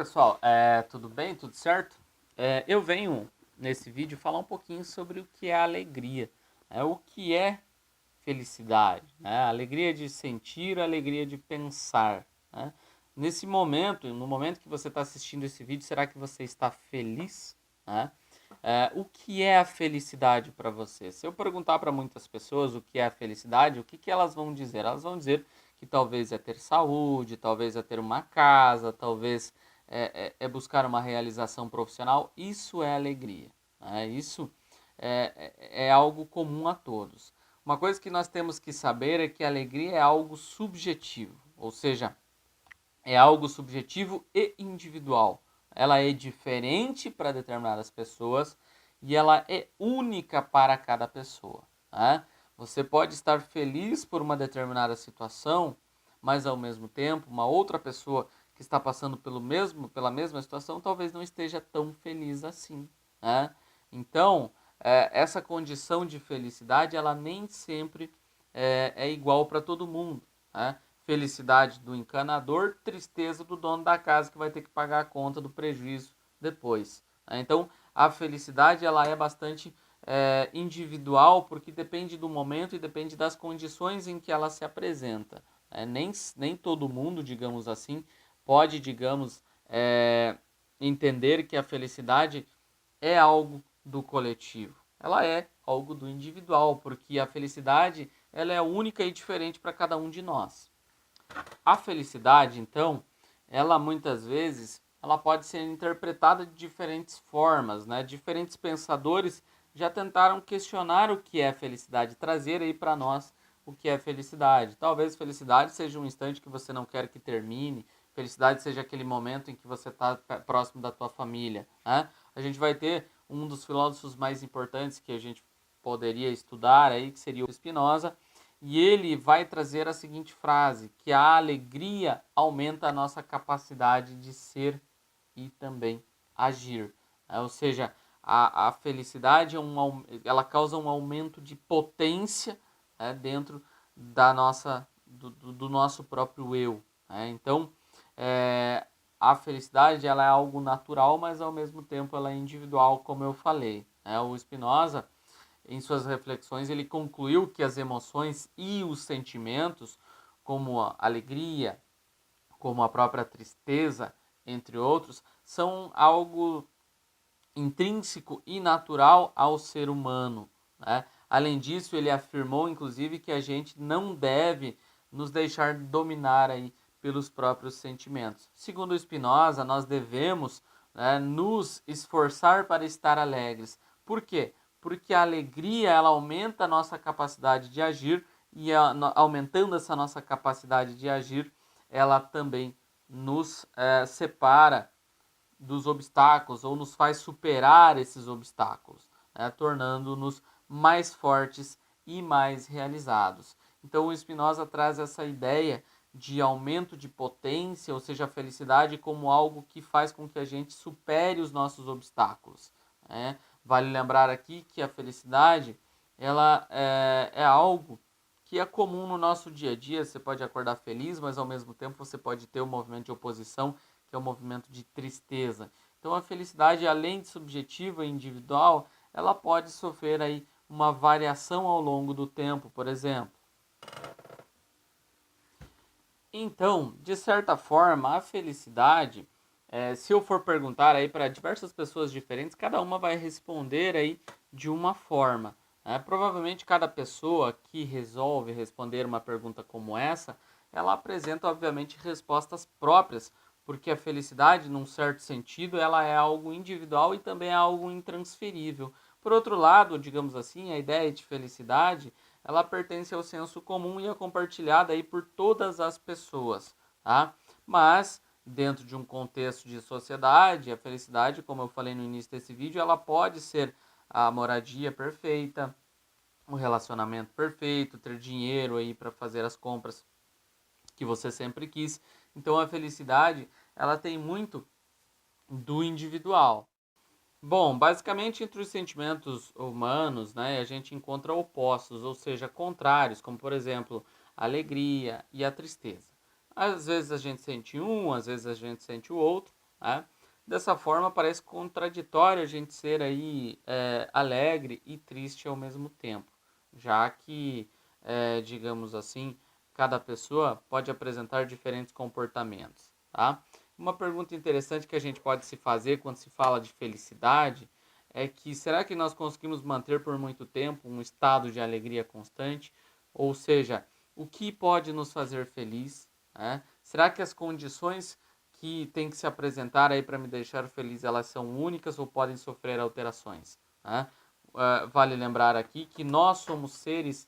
Pessoal, tudo bem? Tudo certo? Eu venho nesse vídeo falar um pouquinho sobre o que é alegria, o que é felicidade, né? A alegria de sentir, a alegria de pensar, né? Nesse momento, no momento que você está assistindo esse vídeo, será que você está feliz, né? O que é a felicidade para você? Se eu perguntar para muitas pessoas o que é a felicidade, o que que elas vão dizer? Elas vão dizer que talvez é ter saúde, talvez é ter uma casa, talvez é buscar uma realização profissional. Isso é alegria, né? Isso é algo comum a todos. Uma coisa que nós temos que saber é que a alegria é algo subjetivo, ou seja, é algo subjetivo e individual. Ela é diferente para determinadas pessoas e ela é única para cada pessoa, né? Você pode estar feliz por uma determinada situação, mas ao mesmo tempo, uma outra pessoa que está passando pela mesma situação talvez não esteja tão feliz assim, né? Então, essa condição de felicidade, ela nem sempre é igual para todo mundo, né? Felicidade do encanador, tristeza do dono da casa que vai ter que pagar a conta do prejuízo depois. Então, a felicidade ela é bastante individual porque depende do momento e depende das condições em que ela se apresenta. Nem todo mundo, digamos assim, pode, digamos, entender que a felicidade é algo do coletivo. Ela é algo do individual, porque a felicidade ela é única e diferente para cada um de nós. A felicidade, então, ela muitas vezes ela pode ser interpretada de diferentes formas, né? Diferentes pensadores já tentaram questionar o que é felicidade, trazer aí para nós o que é felicidade. Talvez felicidade seja um instante que você não quer que termine, felicidade seja aquele momento em que você está próximo da tua família, né? A gente vai ter um dos filósofos mais importantes que a gente poderia estudar aí, que seria o Spinoza, e ele vai trazer a seguinte frase, que a alegria aumenta a nossa capacidade de ser e também agir. Ou seja, a felicidade ela causa um aumento de potência, dentro do nosso próprio eu. Então, a felicidade ela é algo natural, mas ao mesmo tempo ela é individual, como eu falei. O Spinoza, em suas reflexões, ele concluiu que as emoções e os sentimentos, como a alegria, como a própria tristeza, entre outros, são algo intrínseco e natural ao ser humano, né? Além disso, ele afirmou, inclusive, que a gente não deve nos deixar dominar aí pelos próprios sentimentos. Segundo Spinoza, nós devemos, né, nos esforçar para estar alegres. Por quê? Porque a alegria ela aumenta a nossa capacidade de agir e aumentando essa nossa capacidade de agir, ela também nos separa dos obstáculos ou nos faz superar esses obstáculos, né, tornando-nos mais fortes e mais realizados. Então o Spinoza traz essa ideia de aumento de potência, ou seja, a felicidade como algo que faz com que a gente supere os nossos obstáculos, né? Vale lembrar aqui que a felicidade ela é algo que é comum no nosso dia a dia. Você pode acordar feliz, mas ao mesmo tempo você pode ter um movimento de oposição, que é o movimento de tristeza. Então a felicidade, além de subjetiva e individual, ela pode sofrer aí uma variação ao longo do tempo, por exemplo. Então, de certa forma, a felicidade, se eu for perguntar aí para diversas pessoas diferentes, cada uma vai responder aí de uma forma. Provavelmente cada pessoa que resolve responder uma pergunta como essa, ela apresenta obviamente respostas próprias, porque a felicidade, num certo sentido, ela é algo individual e também é algo intransferível. Por outro lado, digamos assim, a ideia de felicidade ela pertence ao senso comum e é compartilhada aí por todas as pessoas, tá? Mas dentro de um contexto de sociedade, a felicidade, como eu falei no início desse vídeo, ela pode ser a moradia perfeita, o relacionamento perfeito, ter dinheiro aí para fazer as compras que você sempre quis. Então a felicidade, ela tem muito do individual. Bom, basicamente entre os sentimentos humanos, né, a gente encontra opostos, ou seja, contrários, como por exemplo, a alegria e a tristeza. Às vezes a gente sente um, às vezes a gente sente o outro, né? Dessa forma, parece contraditório a gente ser aí alegre e triste ao mesmo tempo, já que, digamos assim, cada pessoa pode apresentar diferentes comportamentos, tá? Uma pergunta interessante que a gente pode se fazer quando se fala de felicidade é que será que nós conseguimos manter por muito tempo um estado de alegria constante? Ou seja, o que pode nos fazer feliz, né? Será que as condições que tem que se apresentar aí para me deixar feliz, elas são únicas ou podem sofrer alterações, né? Vale lembrar aqui que nós somos seres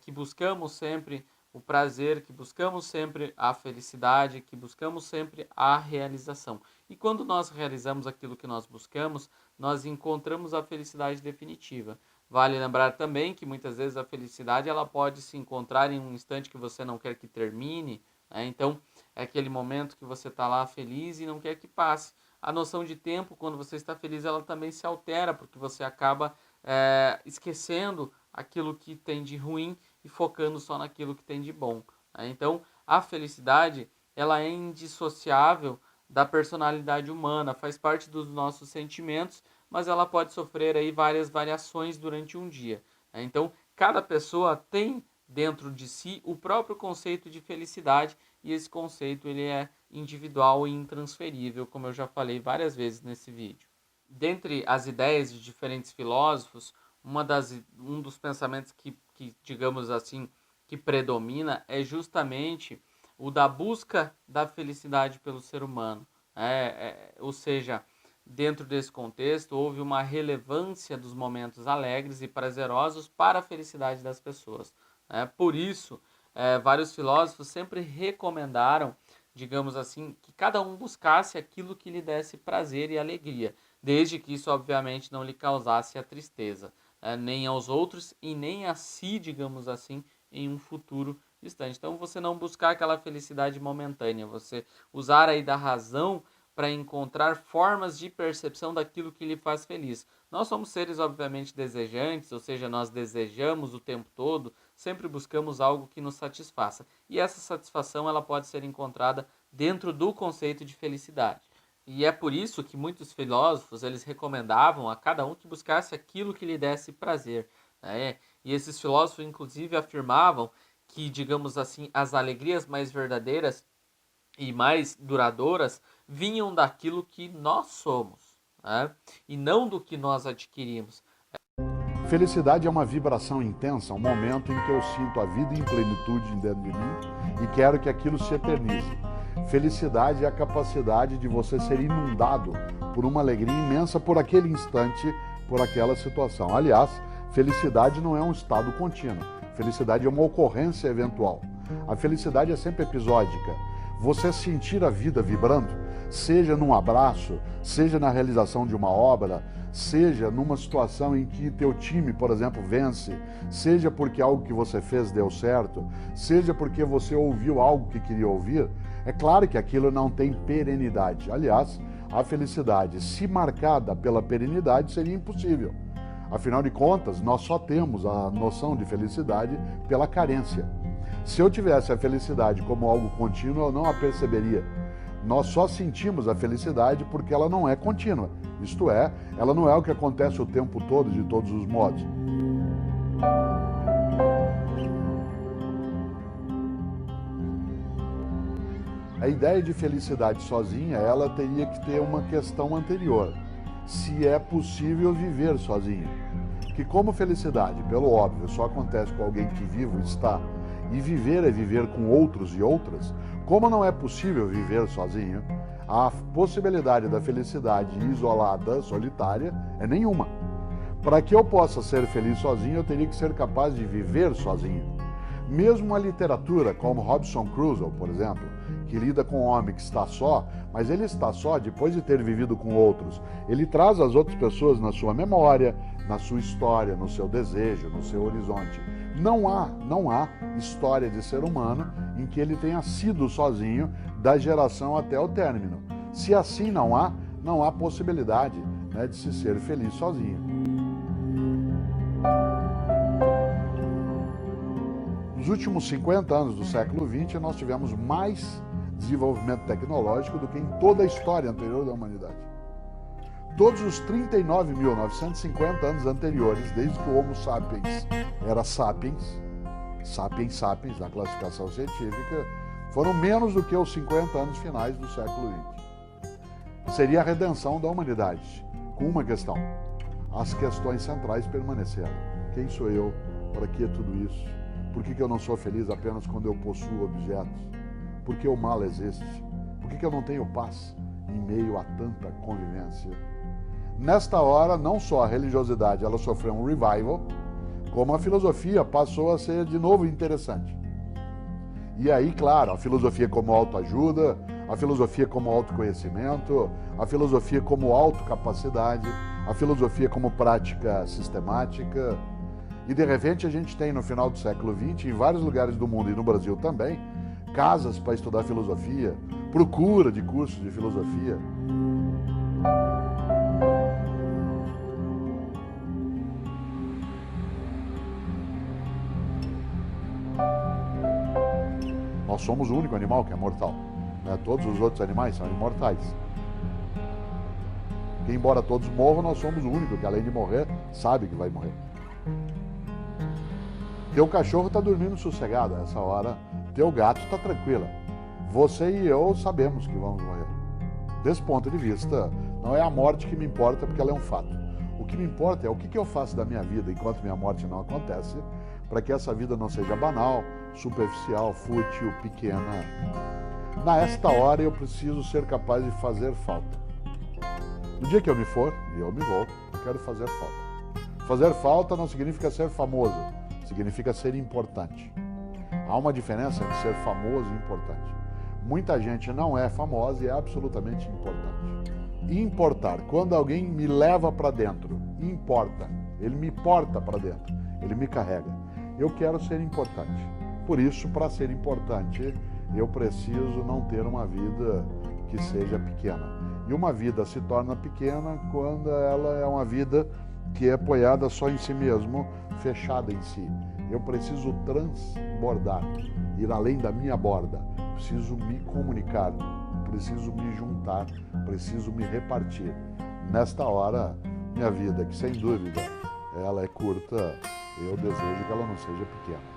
que buscamos sempre o prazer, que buscamos sempre a felicidade, que buscamos sempre a realização. E quando nós realizamos aquilo que nós buscamos, nós encontramos a felicidade definitiva. Vale lembrar também que muitas vezes a felicidade ela pode se encontrar em um instante que você não quer que termine, né? Então, é aquele momento que você está lá feliz e não quer que passe. A noção de tempo, quando você está feliz, ela também se altera, porque você acaba esquecendo aquilo que tem de ruim e focando só naquilo que tem de bom, né? Então, a felicidade, ela é indissociável da personalidade humana, faz parte dos nossos sentimentos, mas ela pode sofrer aí várias variações durante um dia, né? Então, cada pessoa tem dentro de si o próprio conceito de felicidade e esse conceito ele é individual e intransferível, como eu já falei várias vezes nesse vídeo. Dentre as ideias de diferentes filósofos, um dos pensamentos que, digamos assim, que predomina é justamente o da busca da felicidade pelo ser humano. Ou seja, dentro desse contexto, houve uma relevância dos momentos alegres e prazerosos para a felicidade das pessoas. Por isso, vários filósofos sempre recomendaram, digamos assim, que cada um buscasse aquilo que lhe desse prazer e alegria, desde que isso, obviamente, não lhe causasse a tristeza, nem aos outros e nem a si, digamos assim, em um futuro distante. Então, você não buscar aquela felicidade momentânea, você usar aí da razão para encontrar formas de percepção daquilo que lhe faz feliz. Nós somos seres, obviamente, desejantes, ou seja, nós desejamos o tempo todo, sempre buscamos algo que nos satisfaça. E essa satisfação ela pode ser encontrada dentro do conceito de felicidade. E é por isso que muitos filósofos eles recomendavam a cada um que buscasse aquilo que lhe desse prazer, né? E esses filósofos, inclusive, afirmavam que, digamos assim, as alegrias mais verdadeiras e mais duradouras vinham daquilo que nós somos, né? E não do que nós adquirimos. Felicidade é uma vibração intensa, um momento em que eu sinto a vida em plenitude dentro de mim e quero que aquilo se eternize. Felicidade é a capacidade de você ser inundado por uma alegria imensa por aquele instante, por aquela situação. Aliás, felicidade não é um estado contínuo. Felicidade é uma ocorrência eventual. A felicidade é sempre episódica. Você sentir a vida vibrando, seja num abraço, seja na realização de uma obra, seja numa situação em que teu time, por exemplo, vence, seja porque algo que você fez deu certo, seja porque você ouviu algo que queria ouvir, é claro que aquilo não tem perenidade. Aliás, a felicidade, se marcada pela perenidade, seria impossível. Afinal de contas, nós só temos a noção de felicidade pela carência. Se eu tivesse a felicidade como algo contínuo, eu não a perceberia. Nós só sentimos a felicidade porque ela não é contínua. Isto é, ela não é o que acontece o tempo todo, de todos os modos. A ideia de felicidade sozinha, ela teria que ter uma questão anterior. Se é possível viver sozinho. Que como felicidade, pelo óbvio, só acontece com alguém que vivo está, e viver é viver com outros e outras, como não é possível viver sozinho, a possibilidade da felicidade isolada, solitária, é nenhuma. Para que eu possa ser feliz sozinho, eu teria que ser capaz de viver sozinho. Mesmo a literatura, como Robinson Crusoe, por exemplo, que lida com um homem que está só, mas ele está só depois de ter vivido com outros. Ele traz as outras pessoas na sua memória, na sua história, no seu desejo, no seu horizonte. Não há história de ser humano em que ele tenha sido sozinho da geração até o término. Se assim não há possibilidade, né, de se ser feliz sozinho. Nos últimos 50 anos do século XX, nós tivemos mais desenvolvimento tecnológico do que em toda a história anterior da humanidade. Todos os 39.950 anos anteriores, desde que o Homo sapiens era sapiens, sapiens sapiens na classificação científica, foram menos do que os 50 anos finais do século XX. Seria a redenção da humanidade, com uma questão. As questões centrais permaneceram. Quem sou eu? Para que tudo isso? Por que eu não sou feliz apenas quando eu possuo objetos? Por que o mal existe? Por que eu não tenho paz em meio a tanta convivência? Nesta hora, não só a religiosidade ela sofreu um revival, como a filosofia passou a ser de novo interessante. E aí, claro, a filosofia como autoajuda, a filosofia como autoconhecimento, a filosofia como autocapacidade, a filosofia como prática sistemática. E de repente a gente tem no final do século XX, em vários lugares do mundo e no Brasil também, casas para estudar filosofia, procura de cursos de filosofia. Nós somos o único animal que é mortal, né? Todos os outros animais são imortais. Que embora todos morram, nós somos o único que, além de morrer, sabe que vai morrer. Teu cachorro está dormindo sossegado a essa hora, teu gato está tranquilo. Você e eu sabemos que vamos morrer. Desse ponto de vista, não é a morte que me importa, porque ela é um fato. O que me importa é o que eu faço da minha vida enquanto minha morte não acontece, para que essa vida não seja banal, superficial, fútil, pequena. Nesta hora eu preciso ser capaz de fazer falta. No dia que eu me for, e eu me vou, eu quero fazer falta. Fazer falta não significa ser famoso, significa ser importante. Há uma diferença entre ser famoso e importante. Muita gente não é famosa e é absolutamente importante. Importar, quando alguém me leva para dentro, importa, ele me porta para dentro, ele me carrega. Eu quero ser importante. Por isso, para ser importante, eu preciso não ter uma vida que seja pequena. E uma vida se torna pequena quando ela é uma vida que é apoiada só em si mesmo, fechada em si. Eu preciso transbordar, ir além da minha borda. Preciso me comunicar, preciso me juntar, preciso me repartir. Nesta hora, minha vida, que sem dúvida ela é curta, eu desejo que ela não seja pequena.